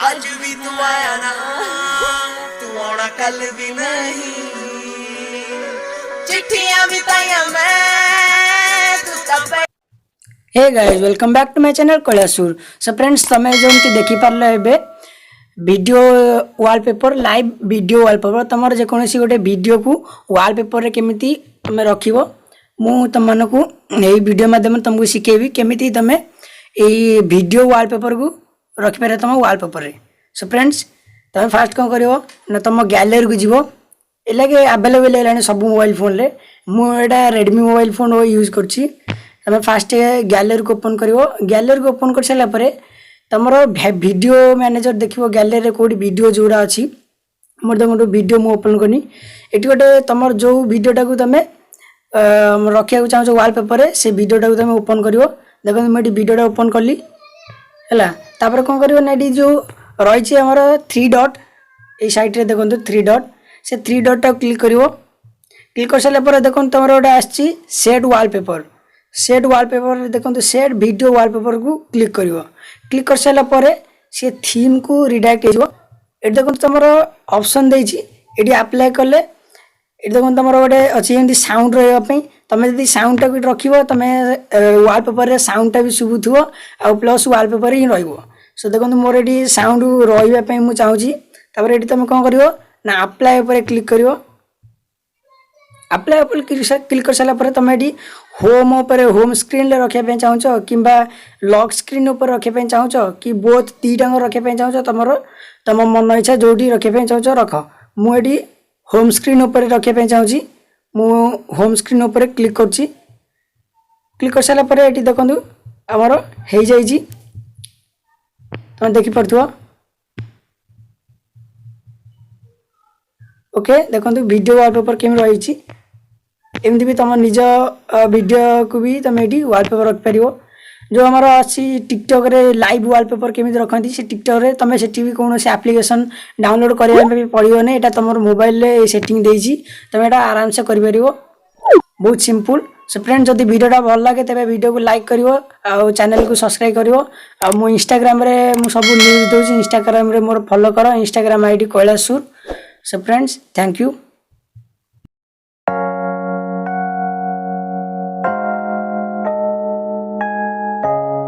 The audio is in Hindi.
आज भी तू आया ना, तू आना कल भी नहीं, चिट्ठियां बिताया मैं तू सब। Hey guys welcome back to my channel Kailashur. So friends तमें जो देखी पार्ल एबे video wallpaper live video wallpaper तुम जेकोसी गोटे वीडियो को वॉलपेपर रे केमिति तुम रखिबो मु तुमको यही वीडियो माध्यम तुमको शिखेबी केमिति तुम यही वीडियो वॉलपेपर को रखि पारे तुम वॉलपेपर रे। सो फ्रेंड्स तुम फास्ट कौन करिवो ना तुम गैलरी को जीवो ए लगे अवेलेबल है सब मोबाइल फोन रे मुझे रेडमी मोबाइल फोन यूज करछि। तुम फास्ट गैलरी को ओपन करिवो गैलरी को ओपन कर सारा पर तुम वीडियो मैनेजर देखिवो गैलरी कोडी वीडियो जोड़ा अच्छी मोर देखो वीडियो मु ओपन करनी एटी गोटे तुम जो वीडियोटा को तुम रखा चाहो वॉलपेपर से वीडियोटा को तुम ओपन करिवो। देखो मुझे वीडियोटा ओपन कली है तापर कौन करिवो ना ये जो रही आमर 3 डॉट ये साइड रे देखो 3 डॉट से 3 डॉट क्लिक करिवो। क्लिक कर सारा पर देखो तुम गोटे आसी सेट वॉलपेपर सेट वॉलपेपर देखो सेट वीडियो वॉलपेपर को क्लिक करिवो। क्लिक कर सारा पर सी थीम को रिडायरेक्ट हो देखो तुम ऑप्शन देछि एटी अप्लाई कले देखो तुम गोटे अच्छी साउंड रही तुम यदि साउंडटा भी रखिबो तुम वॉलपेपर रे साउंडटा भी शुभुथो आ प्लस वॉलपेपर ही रहिबो। सो देखो मोर ये साउंड रही मु चाहूँगी तापर ये तुम कौन करिवो ना अप्लाई ऊपर क्लिक करिवो। अप्लाई ऊपर क्लिक कर सारा तुम ये होम ऊपर होम स्क्रीन रखापी चाहो कि लॉक स्क्रीन ऊपर रखापी चाहो कि बोथ दीटा रखापी चाहो तुम तुम मन इच्छा जो रखापी चाहो रख मुझे होम स्क्रीन ऊपर रखापी चाहूँगी मु होम स्क्रीन ऊपर क्लिक करछि। क्लिक कर सारा पर ये देखो आमर हो जाइए तुम देखिपो ओके देखो वीडियो वॉलपेपर केमी रही एमती भी तुम निज वीडियो को भी तुम ये वॉलपेपर रखिपर। जो आमर अच्छी टिकटॉक रे लाइव वॉलपेपर केमी रखती से टिकटॉक रे तुम से भी कौन से एप्लिकेशन डाउनलोड करने पड़ो ना यहाँ तुम मोबाइल रे सेटिंग देछि तुम यहाँ आराम से कर बहुत सिंपल। सो फ्रेंड्स जब वीडियोटा भल लगे तेरे वीडियो को लाइक करिवो आ चैनल को सब्सक्राइब करिवो आ मो इंस्टाग्राम रे मु सब न्यूज दूसरी इंस्टाग्राम रे मोर फॉलो करो Instagram ID Kailashur. So friends thank you.